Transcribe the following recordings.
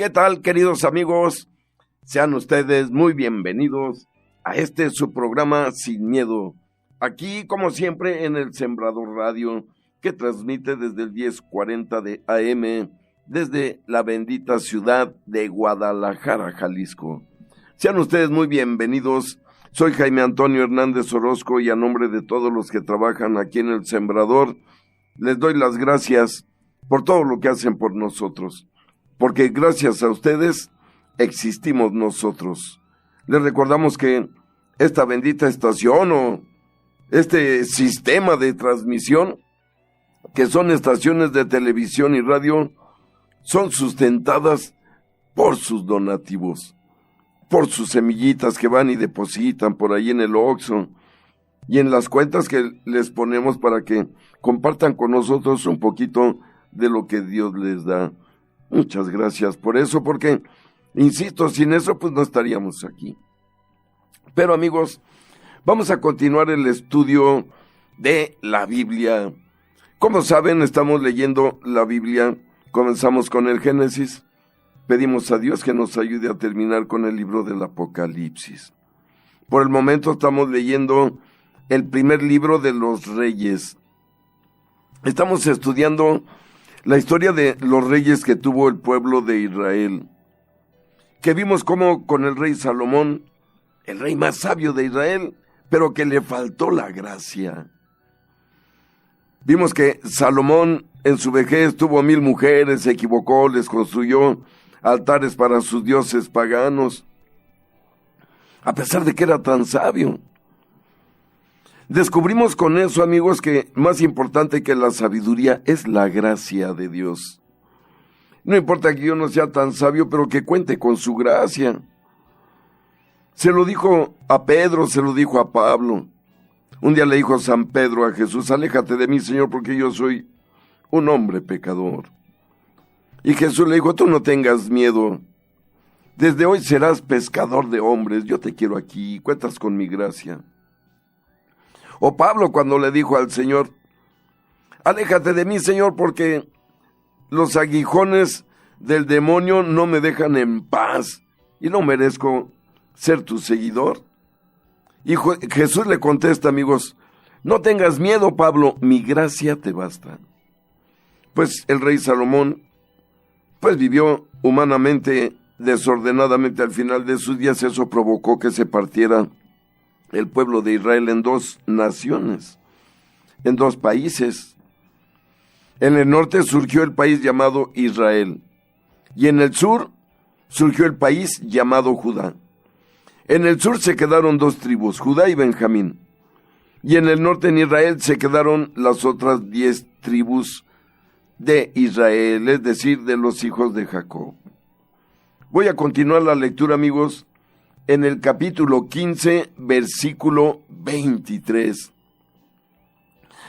¿Qué tal, queridos amigos? Sean ustedes muy bienvenidos a su programa Sin Miedo. Aquí, como siempre, en el Sembrador Radio, que transmite desde el 1040 de AM, desde la bendita ciudad de Guadalajara, Jalisco. Sean ustedes muy bienvenidos. Soy Jaime Antonio Hernández Orozco y a nombre de todos los que trabajan aquí en el Sembrador, les doy las gracias por todo lo que hacen por nosotros, porque gracias a ustedes existimos nosotros. Les recordamos que esta bendita estación o este sistema de transmisión, que son estaciones de televisión y radio, son sustentadas por sus donativos, por sus semillitas que van y depositan por ahí en el Oxxo y en las cuentas que les ponemos para que compartan con nosotros un poquito de lo que Dios les da. Muchas gracias por eso, porque, insisto, sin eso pues no estaríamos aquí. Pero amigos, vamos a continuar el estudio de la Biblia. Como saben, estamos leyendo la Biblia. Comenzamos con el Génesis. Pedimos a Dios que nos ayude a terminar con el libro del Apocalipsis. Por el momento estamos leyendo el primer libro de los Reyes. Estamos estudiando la historia de los reyes que tuvo el pueblo de Israel, que vimos cómo con el rey Salomón, el rey más sabio de Israel, pero que le faltó la gracia. Vimos que Salomón en su vejez tuvo 1000 mujeres, se equivocó, les construyó altares para sus dioses paganos, a pesar de que era tan sabio. Descubrimos con eso, amigos, que más importante que la sabiduría es la gracia de Dios. No importa que yo no sea tan sabio, pero que cuente con su gracia. Se lo dijo a Pedro, se lo dijo a Pablo. Un día le dijo San Pedro a Jesús: aléjate de mí, Señor, porque yo soy un hombre pecador. Y Jesús le dijo: tú no tengas miedo. Desde hoy serás pescador de hombres. Yo te quiero aquí, cuentas con mi gracia. O Pablo cuando le dijo al Señor: aléjate de mí, Señor, porque los aguijones del demonio no me dejan en paz y no merezco ser tu seguidor. Y Jesús le contesta, amigos: no tengas miedo, Pablo, mi gracia te basta. Pues el rey Salomón, pues vivió humanamente, desordenadamente al final de sus días. Eso provocó que se partiera el pueblo de Israel en 2 naciones, en 2 países. En el norte surgió el país llamado Israel, y en el sur surgió el país llamado Judá. En el sur se quedaron 2 tribus, Judá y Benjamín, y en el norte en Israel se quedaron las otras 10 tribus de Israel, es decir, de los hijos de Jacob. Voy a continuar la lectura, amigos, en el capítulo 15, versículo 23,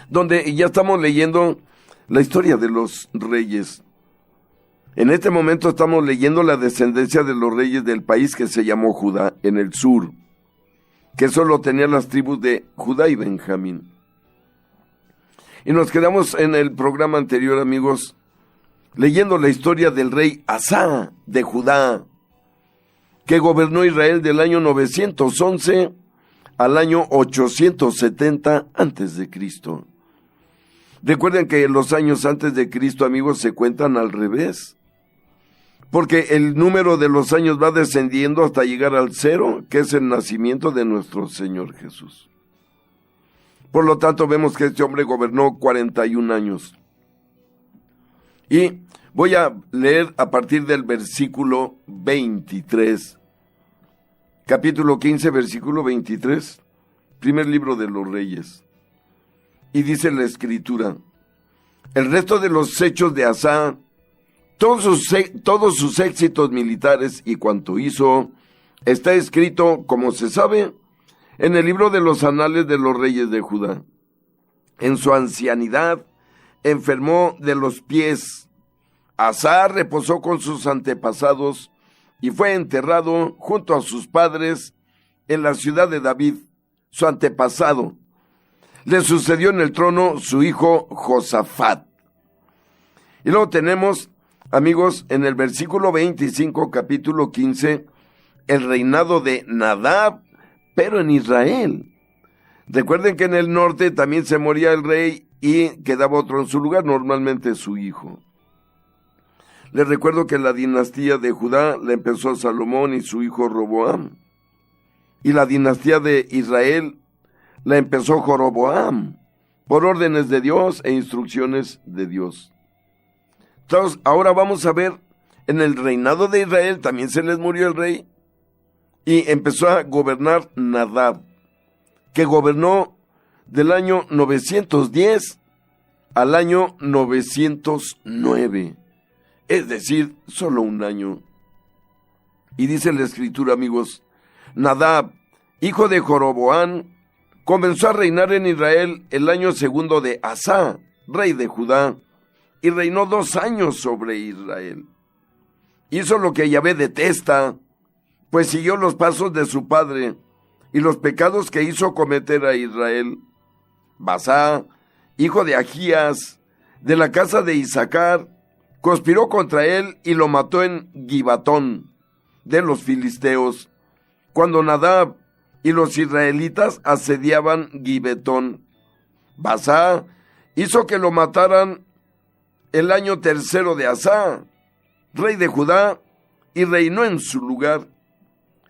donde ya estamos leyendo la historia de los reyes. En este momento estamos leyendo la descendencia de los reyes del país que se llamó Judá, en el sur, que solo tenía las tribus de Judá y Benjamín. Y nos quedamos en el programa anterior, amigos, leyendo la historia del rey Asa de Judá, que gobernó Israel del año 911 al año 870 antes de Cristo. Recuerden que los años antes de Cristo, amigos, se cuentan al revés, porque el número de los años va descendiendo hasta llegar al 0, que es el nacimiento de nuestro Señor Jesús. Por lo tanto, vemos que este hombre gobernó 41 años. Y voy a leer a partir del versículo 23. Capítulo 15, versículo 23. Primer libro de los Reyes. Y dice la Escritura: el resto de los hechos de Asa, todos sus éxitos militares y cuanto hizo, está escrito, como se sabe, en el libro de los anales de los reyes de Judá. En su ancianidad enfermó de los pies. Asa reposó con sus antepasados y fue enterrado junto a sus padres en la ciudad de David, su antepasado. Le sucedió en el trono su hijo Josafat. Y luego tenemos amigos, en el versículo 25, capítulo 15, el reinado de Nadab, pero en Israel. Recuerden que en el norte también se moría el rey y quedaba otro en su lugar, normalmente su hijo. Les recuerdo que la dinastía de Judá la empezó Salomón y su hijo Roboam. Y la dinastía de Israel la empezó Joroboam, por órdenes de Dios e instrucciones de Dios. Entonces, ahora vamos a ver, en el reinado de Israel también se les murió el rey y empezó a gobernar Nadab, que gobernó del año 910 al año 909, es decir, solo un año. Y dice la escritura, amigos, Nadab, hijo de Joroboam, comenzó a reinar en Israel el año segundo de Asa, rey de Judá, y reinó 2 años sobre Israel. Hizo lo que Yahvé detesta, pues siguió los pasos de su padre y los pecados que hizo cometer a Israel. Basá, hijo de Agías, de la casa de Isaacar, conspiró contra él y lo mató en Gibatón de los filisteos, cuando Nadab y los israelitas asediaban Gibetón. Basá hizo que lo mataran el año tercero de Asá, rey de Judá, y reinó en su lugar.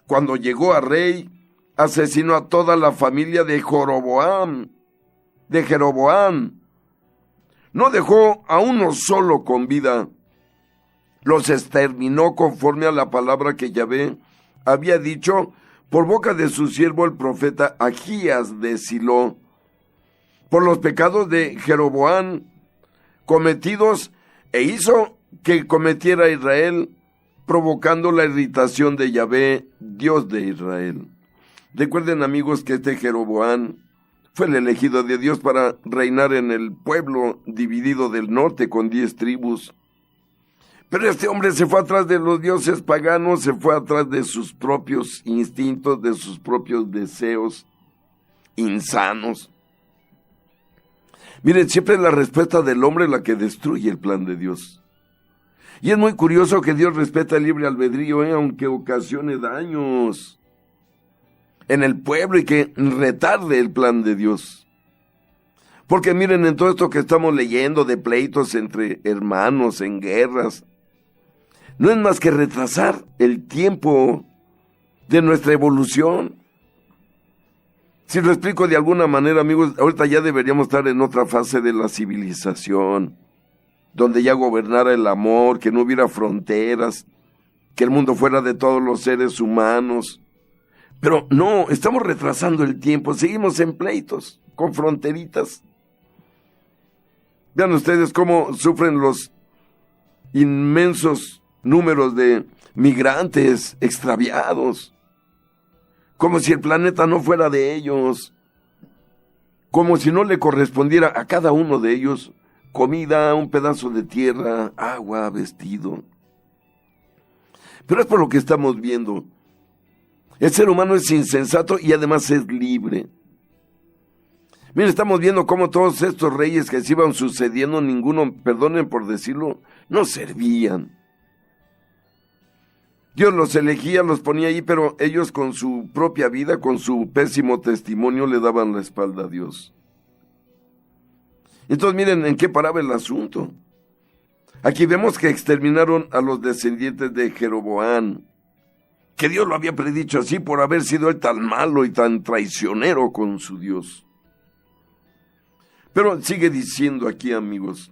Cuando llegó a rey, asesinó a toda la familia de Jeroboam. No dejó a uno solo con vida. Los exterminó conforme a la palabra que Yahvé había dicho por boca de su siervo el profeta Agías de Silo. Por los pecados de Jeroboam cometidos, e hizo que cometiera Israel, provocando la irritación de Yahvé, Dios de Israel. Recuerden, amigos, que este Jeroboam fue el elegido de Dios para reinar en el pueblo dividido del norte con 10 tribus. Pero este hombre se fue atrás de los dioses paganos, se fue atrás de sus propios instintos, de sus propios deseos insanos. Miren, siempre es la respuesta del hombre la que destruye el plan de Dios. Y es muy curioso que Dios respeta el libre albedrío, aunque ocasione daños en el pueblo y que retarde el plan de Dios. Porque miren, en todo esto que estamos leyendo de pleitos entre hermanos, en guerras, no es más que retrasar el tiempo de nuestra evolución. Si lo explico de alguna manera, amigos, ahorita ya deberíamos estar en otra fase de la civilización, donde ya gobernara el amor, que no hubiera fronteras, que el mundo fuera de todos los seres humanos. Pero no, estamos retrasando el tiempo, seguimos en pleitos, con fronteritas. Vean ustedes cómo sufren los inmensos números de migrantes extraviados, como si el planeta no fuera de ellos, como si no le correspondiera a cada uno de ellos comida, un pedazo de tierra, agua, vestido. Pero es por lo que estamos viendo. El ser humano es insensato y además es libre. Miren, estamos viendo cómo todos estos reyes que se iban sucediendo, ninguno, perdonen por decirlo, no servían. Dios los elegía, los ponía ahí, pero ellos con su propia vida, con su pésimo testimonio, le daban la espalda a Dios. Entonces miren en qué paraba el asunto. Aquí vemos que exterminaron a los descendientes de Jeroboam, que Dios lo había predicho así por haber sido él tan malo y tan traicionero con su Dios. Pero sigue diciendo aquí, amigos,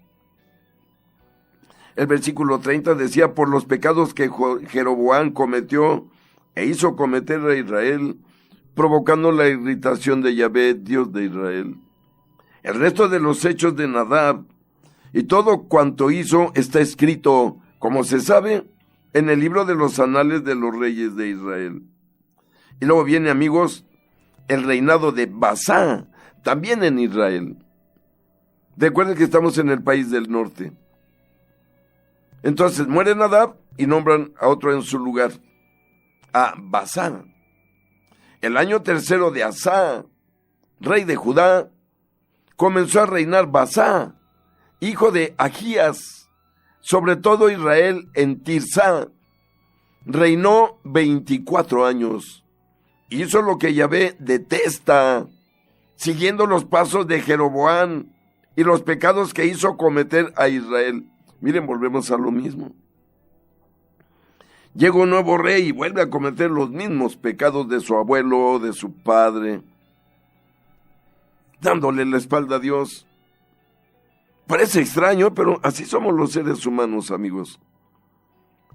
el versículo 30 decía, por los pecados que Jeroboam cometió e hizo cometer a Israel, provocando la irritación de Yahvé, Dios de Israel. El resto de los hechos de Nadab y todo cuanto hizo está escrito, como se sabe, en el libro de los anales de los reyes de Israel. Y luego viene, amigos, el reinado de Basá, también en Israel. Recuerden que estamos en el país del norte. Entonces muere Nadab y nombran a otro en su lugar, a Basá. El año tercero de Asá, rey de Judá, comenzó a reinar Basá, hijo de Agías, sobre todo Israel en Tirsá. Reinó 24 años. Hizo lo que Yahvé detesta, siguiendo los pasos de Jeroboam y los pecados que hizo cometer a Israel. Miren, volvemos a lo mismo. Llega un nuevo rey y vuelve a cometer los mismos pecados de su abuelo, de su padre, dándole la espalda a Dios. Parece extraño, pero así somos los seres humanos, amigos.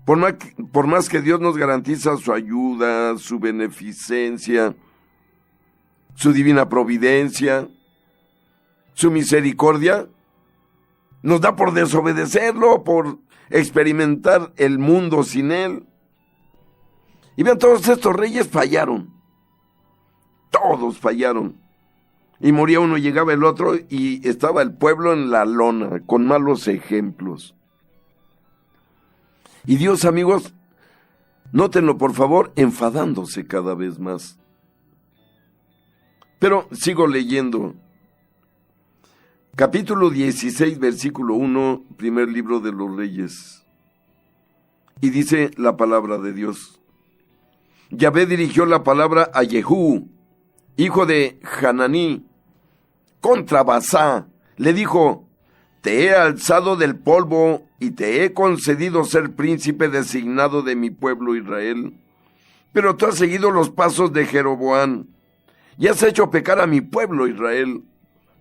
Por más que Dios nos garantiza su ayuda, su beneficencia, su divina providencia, su misericordia, nos da por desobedecerlo, por experimentar el mundo sin Él. Y vean, todos estos reyes fallaron. Todos fallaron. Y moría uno, llegaba el otro, y estaba el pueblo en la lona, con malos ejemplos. Y Dios, amigos, nótenlo por favor, enfadándose cada vez más. Pero sigo leyendo. Capítulo 16, versículo 1, primer libro de los Reyes. Y dice la palabra de Dios. Yahvé dirigió la palabra a Jehú, hijo de Hananí, contra Basá. Le dijo: te he alzado del polvo y te he concedido ser príncipe designado de mi pueblo Israel. Pero tú has seguido los pasos de Jeroboam y has hecho pecar a mi pueblo Israel,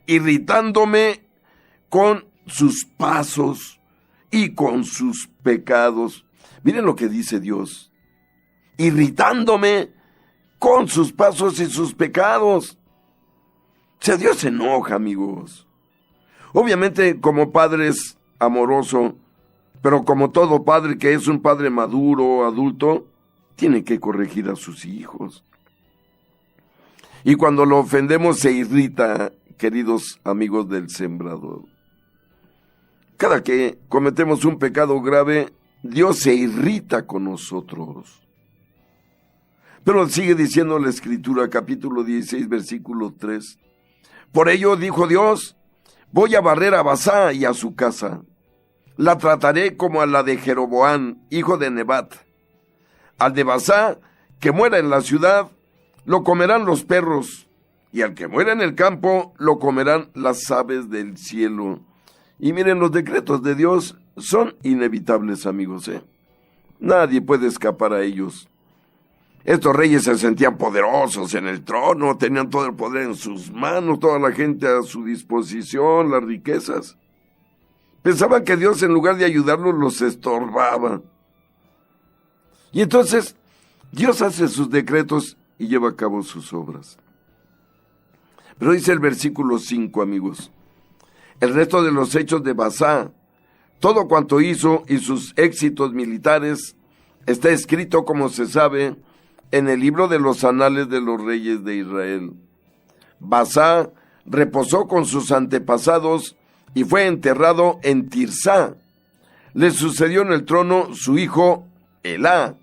irritándome con sus pasos y con sus pecados. Miren lo que dice Dios. Irritándome con sus pasos y sus pecados. O sea, Dios se enoja, amigos. Obviamente, como padre es amoroso, pero como todo padre que es un padre maduro, adulto, tiene que corregir a sus hijos. Y cuando lo ofendemos se irrita, queridos amigos del sembrador. Cada que cometemos un pecado grave, Dios se irrita con nosotros. Pero sigue diciendo la Escritura, capítulo 16, versículo 3. Por ello dijo Dios: voy a barrer a Basá y a su casa. La trataré como a la de Jeroboam, hijo de Nebat. Al de Basá, que muera en la ciudad, lo comerán los perros, y al que muera en el campo, lo comerán las aves del cielo. Y miren, los decretos de Dios son inevitables, amigos, Nadie puede escapar a ellos. Estos reyes se sentían poderosos en el trono, tenían todo el poder en sus manos, toda la gente a su disposición, las riquezas. Pensaban que Dios, en lugar de ayudarlos, los estorbaba. Y entonces, Dios hace sus decretos y lleva a cabo sus obras. Pero dice el versículo 5, amigos: el resto de los hechos de Basá, todo cuanto hizo y sus éxitos militares, está escrito, como se sabe, en el libro de los anales de los reyes de Israel. Basá reposó con sus antepasados y fue enterrado en Tirsá. Le sucedió en el trono su hijo Elá.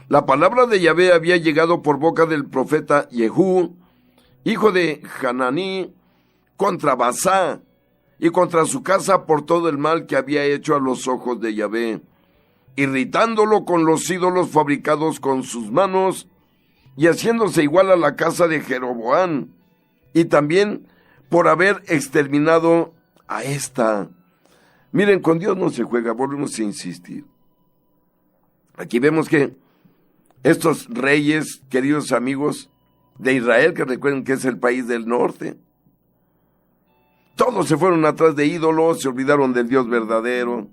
La palabra de Yahvé había llegado por boca del profeta Jehú, hijo de Hananí, contra Basá y contra su casa por todo el mal que había hecho a los ojos de Yahvé, irritándolo con los ídolos fabricados con sus manos y haciéndose igual a la casa de Jeroboam, y también por haber exterminado a esta. Miren, con Dios no se juega, volvemos a insistir. Aquí vemos que estos reyes, queridos amigos de Israel, que recuerden que es el país del norte, todos se fueron atrás de ídolos, se olvidaron del Dios verdadero.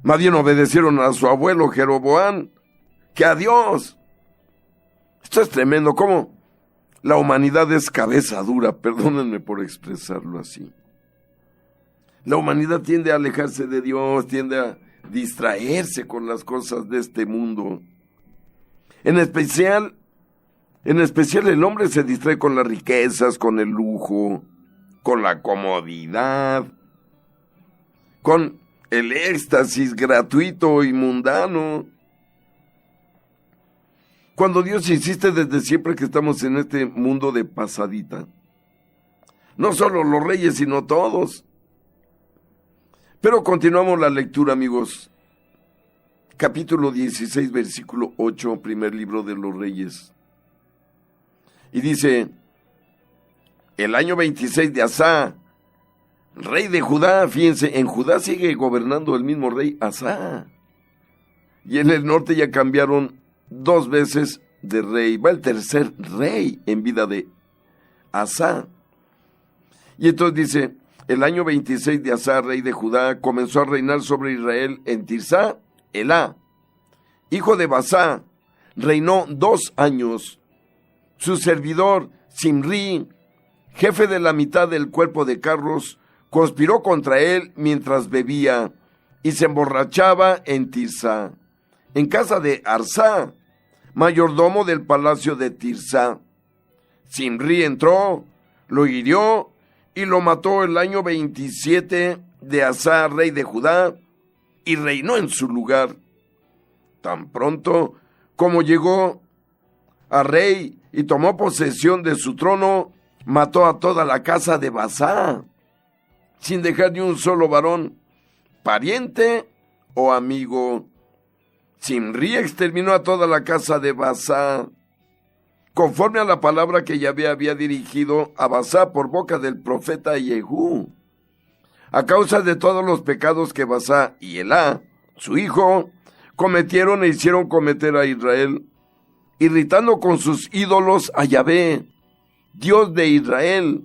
Más bien obedecieron a su abuelo Jeroboam que a Dios. Esto es tremendo, cómo la humanidad es cabeza dura, perdónenme por expresarlo así. La humanidad tiende a alejarse de Dios, tiende a distraerse con las cosas de este mundo. En especial el hombre se distrae con las riquezas, con el lujo, con la comodidad, con el éxtasis gratuito y mundano. Cuando Dios insiste desde siempre que estamos en este mundo de pasadita. No solo los reyes, sino todos. Pero continuamos la lectura, amigos. Capítulo 16, versículo 8, primer libro de los Reyes. Y dice, el año 26 de Asá, rey de Judá, fíjense, en Judá sigue gobernando el mismo rey Asá. Y en el norte ya cambiaron 2 veces de rey. Va el tercer rey en vida de Asá. Y entonces dice, el año 26 de Asá, rey de Judá, comenzó a reinar sobre Israel en Tirsá, Elá, hijo de Basá, reinó 2 años. Su servidor, Simri, jefe de la mitad del cuerpo de carros, conspiró contra él mientras bebía y se emborrachaba en Tirsá, en casa de Arsá, mayordomo del palacio de Tirsá. Simri entró, lo hirió y lo mató el año 27 de Asá, rey de Judá, y reinó en su lugar. Tan pronto como llegó a rey y tomó posesión de su trono, mató a toda la casa de Basá, sin dejar ni un solo varón, pariente o amigo. Simri exterminó a toda la casa de Basá, conforme a la palabra que Yahvé había dirigido a Basá por boca del profeta Jehú, a causa de todos los pecados que Basá y Elá, su hijo, cometieron e hicieron cometer a Israel, irritando con sus ídolos a Yahvé, Dios de Israel.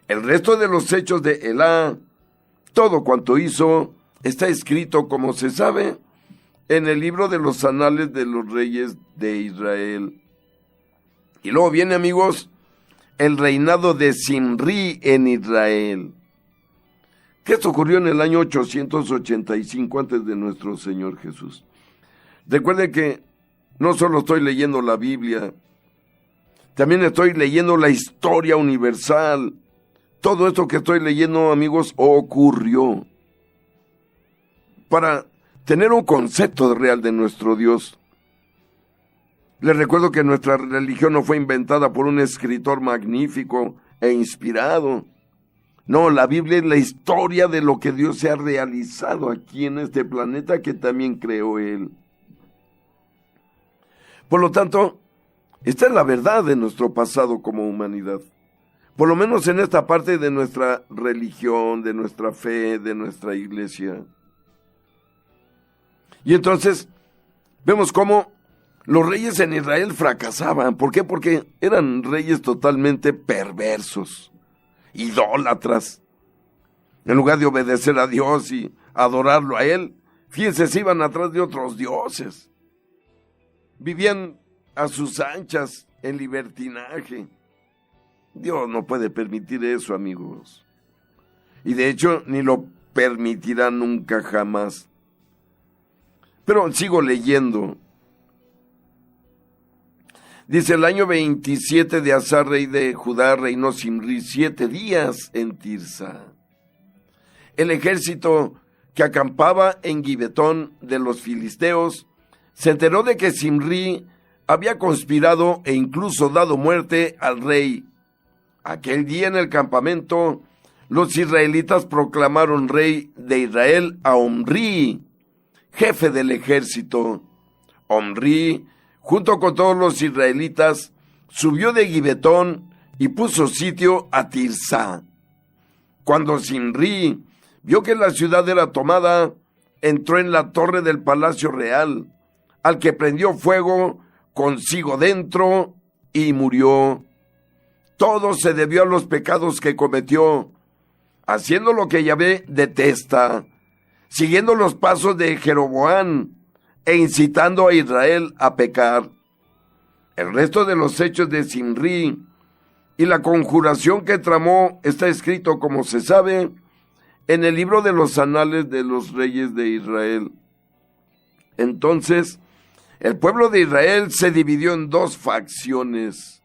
El resto de los hechos de Elá, todo cuanto hizo, está escrito, como se sabe, en el libro de los anales de los reyes de Israel. Y luego viene, amigos, el reinado de Simri en Israel. Que esto ocurrió en el año 885 antes de nuestro Señor Jesús. Recuerden que no solo estoy leyendo la Biblia, también estoy leyendo la historia universal. Todo esto que estoy leyendo, amigos, ocurrió para tener un concepto real de nuestro Dios. Les recuerdo que nuestra religión no fue inventada por un escritor magnífico e inspirado. No, la Biblia es la historia de lo que Dios se ha realizado aquí en este planeta que también creó Él. Por lo tanto, esta es la verdad de nuestro pasado como humanidad. Por lo menos en esta parte de nuestra religión, de nuestra fe, de nuestra iglesia. Y entonces, vemos cómo los reyes en Israel fracasaban. ¿Por qué? Porque eran reyes totalmente perversos, idólatras. En lugar de obedecer a Dios y adorarlo a Él, fíjense, se iban atrás de otros dioses. Vivían a sus anchas en libertinaje. Dios no puede permitir eso, amigos. Y de hecho, ni lo permitirá nunca jamás. Pero sigo leyendo. Dice, el año 27 de Asá, rey de Judá, reinó Simri 7 días en Tirsá. El ejército que acampaba en Gibetón de los filisteos se enteró de que Simri había conspirado e incluso dado muerte al rey. Aquel día en el campamento, los israelitas proclamaron rey de Israel a Omri, jefe del ejército. Omri, junto con todos los israelitas, subió de Gibetón y puso sitio a Tirsá. Cuando Simri vio que la ciudad era tomada, entró en la torre del palacio real, al que prendió fuego consigo dentro y murió. Todo se debió a los pecados que cometió, haciendo lo que Yahvé detesta, siguiendo los pasos de Jeroboam e incitando a Israel a pecar. El resto de los hechos de Simri y la conjuración que tramó está escrito, como se sabe, en el libro de los anales de los reyes de Israel. Entonces, el pueblo de Israel se dividió en 2 facciones.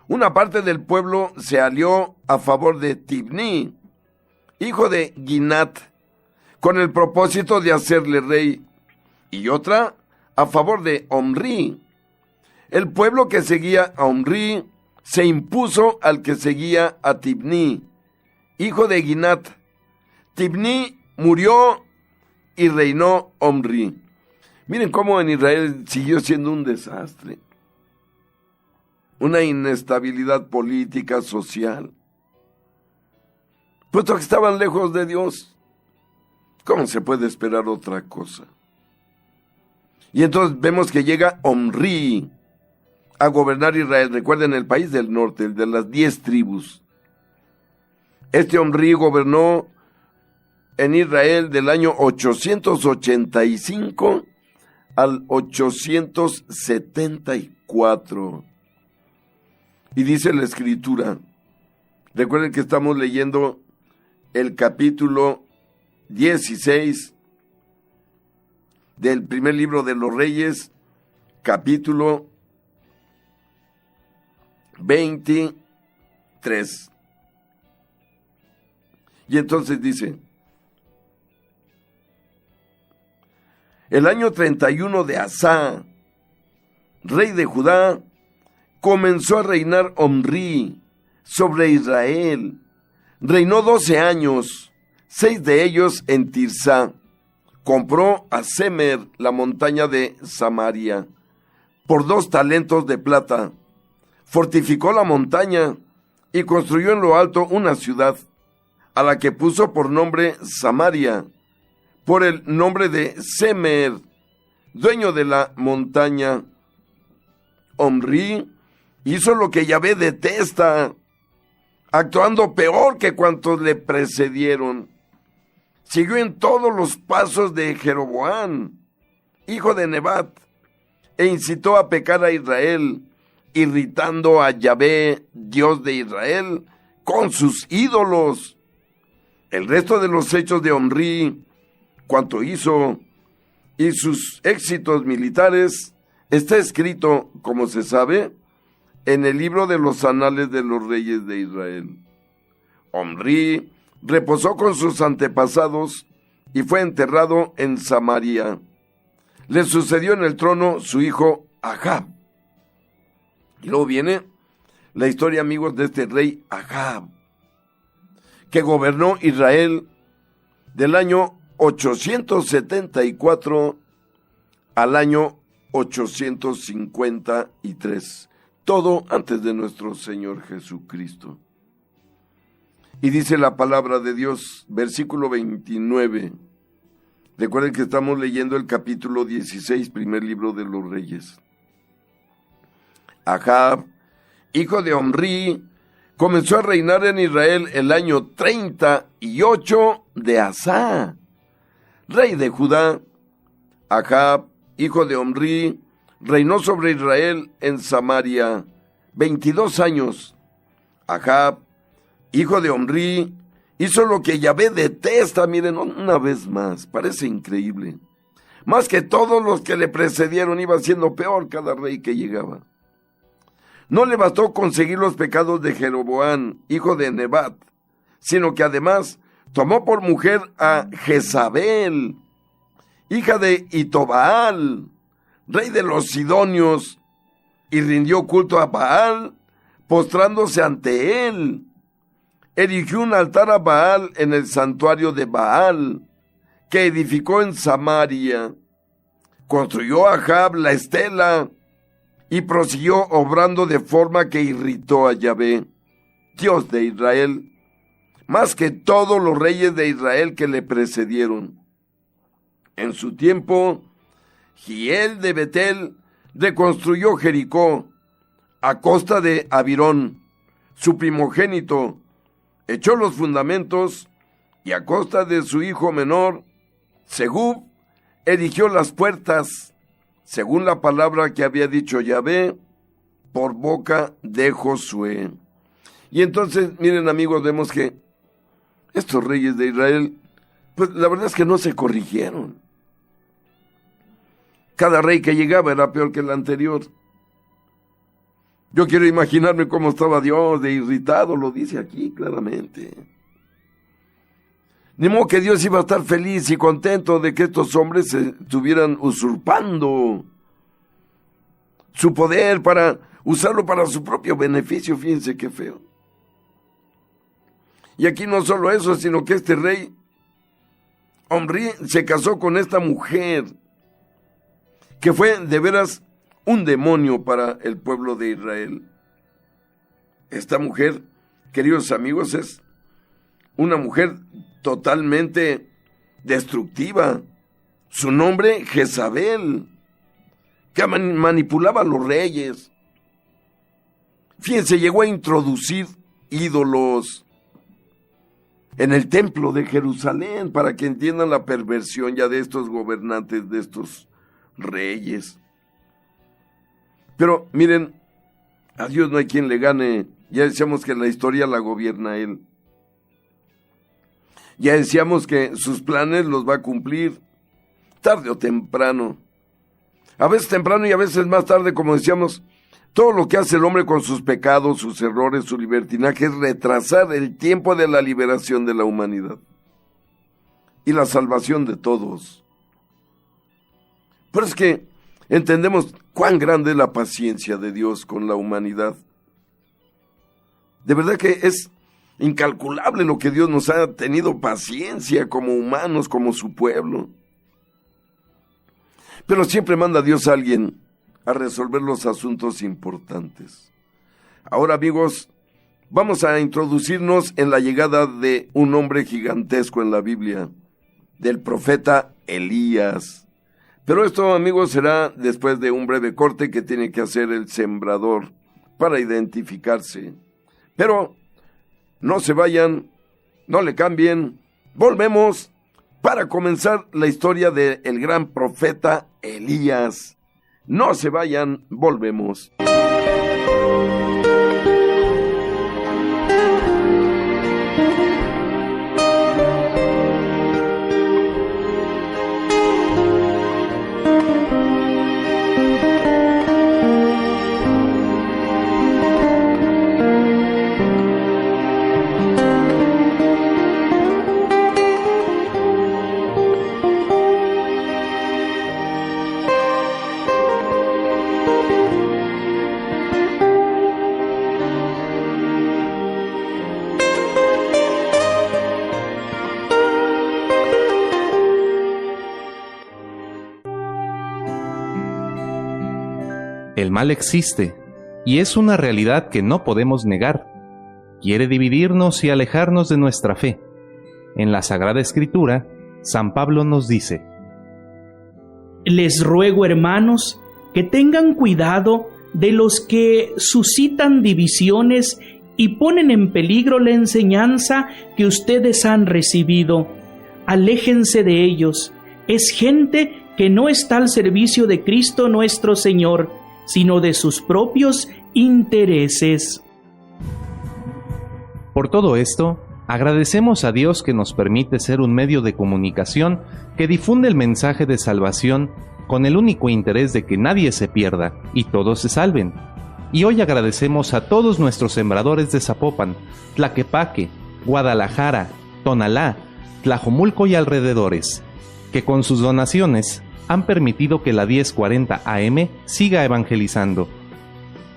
Una parte del pueblo se alió a favor de Tibní, hijo de Ginat, con el propósito de hacerle rey, y otra a favor de Omri. El pueblo que seguía a Omri se impuso al que seguía a Tibní, hijo de Ginat. Tibní murió y reinó Omri. Miren cómo en Israel siguió siendo un desastre, una inestabilidad política, social, puesto que estaban lejos de Dios. ¿Cómo se puede esperar otra cosa? Y entonces vemos que llega Omri a gobernar Israel. Recuerden, el país del norte, el de las 10 tribus. Este Omri gobernó en Israel del año 885 al 874. Y dice la Escritura, recuerden que estamos leyendo el capítulo 16 del primer libro de los Reyes, capítulo 23. Y entonces dice, el año 31 de Asá, rey de Judá, comenzó a reinar Omri sobre Israel. Reinó 12 años, 6 de ellos en Tirsá. Compró a Semer la montaña de Samaria por 2 talentos de plata. Fortificó la montaña y construyó en lo alto una ciudad, a la que puso por nombre Samaria, por el nombre de Semer, dueño de la montaña. Omri hizo lo que Yahvé detesta, actuando peor que cuantos le precedieron. Siguió en todos los pasos de Jeroboam, hijo de Nebat, e incitó a pecar a Israel, irritando a Yahvé, Dios de Israel, con sus ídolos. El resto de los hechos de Omri, cuanto hizo, y sus éxitos militares, está escrito, como se sabe, en el libro de los anales de los reyes de Israel. Omri reposó con sus antepasados y fue enterrado en Samaria. Le sucedió en el trono su hijo Ahab. Y luego viene la historia, amigos, de este rey Ahab, que gobernó Israel del año 874 al año 853. Todo antes de nuestro Señor Jesucristo. Y dice la palabra de Dios, versículo 29. Recuerden que estamos leyendo el capítulo 16, primer libro de los Reyes. Ahab, hijo de Omri, comenzó a reinar en Israel el año 38 de Asá, rey de Judá. Ahab, hijo de Omri, reinó sobre Israel en Samaria 22 años. Ahab, hijo de Omri, hizo lo que Yahvé detesta. Miren, una vez más, parece increíble. Más que todos los que le precedieron, iba siendo peor cada rey que llegaba. No le bastó conseguir los pecados de Jeroboam, hijo de Nebat, sino que además tomó por mujer a Jezabel, hija de Itobaal, rey de los Sidonios, y rindió culto a Baal, postrándose ante él. Erigió un altar a Baal en el santuario de Baal, que edificó en Samaria. Construyó a Ahab la estela, y prosiguió obrando de forma que irritó a Yahvé, Dios de Israel, más que todos los reyes de Israel que le precedieron. En su tiempo, Giel de Betel reconstruyó Jericó a costa de Abirón, su primogénito, echó los fundamentos y a costa de su hijo menor, Segub, erigió las puertas, según la palabra que había dicho Yahvé por boca de Josué. Y entonces, miren, amigos, vemos que estos reyes de Israel, pues la verdad es que no se corrigieron. Cada rey que llegaba era peor que el anterior. Yo quiero imaginarme cómo estaba Dios de irritado, lo dice aquí claramente. Ni modo que Dios iba a estar feliz y contento de que estos hombres se estuvieran usurpando su poder para usarlo para su propio beneficio. Fíjense qué feo. Y aquí no solo eso, sino que este rey Omri se casó con esta mujer que fue de veras un demonio para el pueblo de Israel. Esta mujer, queridos amigos, es una mujer totalmente destructiva. Su nombre, Jezabel, que manipulaba a los reyes. Fíjense, llegó a introducir ídolos en el templo de Jerusalén, para que entiendan la perversión ya de estos gobernantes, de estos reyes. Pero miren, a Dios no hay quien le gane. Ya decíamos que la historia la gobierna Él. Ya decíamos que sus planes los va a cumplir, tarde o temprano. A veces temprano y a veces más tarde, como decíamos. Todo lo que hace el hombre con sus pecados, sus errores, su libertinaje es retrasar el tiempo de la liberación de la humanidad y la salvación de todos. Pero es que entendemos cuán grande es la paciencia de Dios con la humanidad. De verdad que es incalculable lo que Dios nos ha tenido paciencia como humanos, como su pueblo. Pero siempre manda Dios a alguien a resolver los asuntos importantes. Ahora, amigos, vamos a introducirnos en la llegada de un hombre gigantesco en la Biblia, del profeta Elías. Pero esto, amigos, será después de un breve corte que tiene que hacer el sembrador para identificarse. Pero no se vayan, no le cambien, volvemos para comenzar la historia del gran profeta Elías. No se vayan, volvemos. El mal existe, y es una realidad que no podemos negar. Quiere dividirnos y alejarnos de nuestra fe. En la Sagrada Escritura, San Pablo nos dice: Les ruego, hermanos, que tengan cuidado de los que suscitan divisiones y ponen en peligro la enseñanza que ustedes han recibido. Aléjense de ellos. Es gente que no está al servicio de Cristo nuestro Señor, sino de sus propios intereses. Por todo esto, agradecemos a Dios que nos permite ser un medio de comunicación que difunde el mensaje de salvación con el único interés de que nadie se pierda y todos se salven. Y hoy agradecemos a todos nuestros sembradores de Zapopan, Tlaquepaque, Guadalajara, Tonalá, Tlajomulco y alrededores, que con sus donaciones han permitido que la 1040 AM siga evangelizando.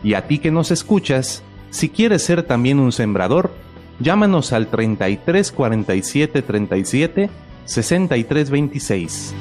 Y a ti que nos escuchas, si quieres ser también un sembrador, llámanos al 33 47 37 63 26.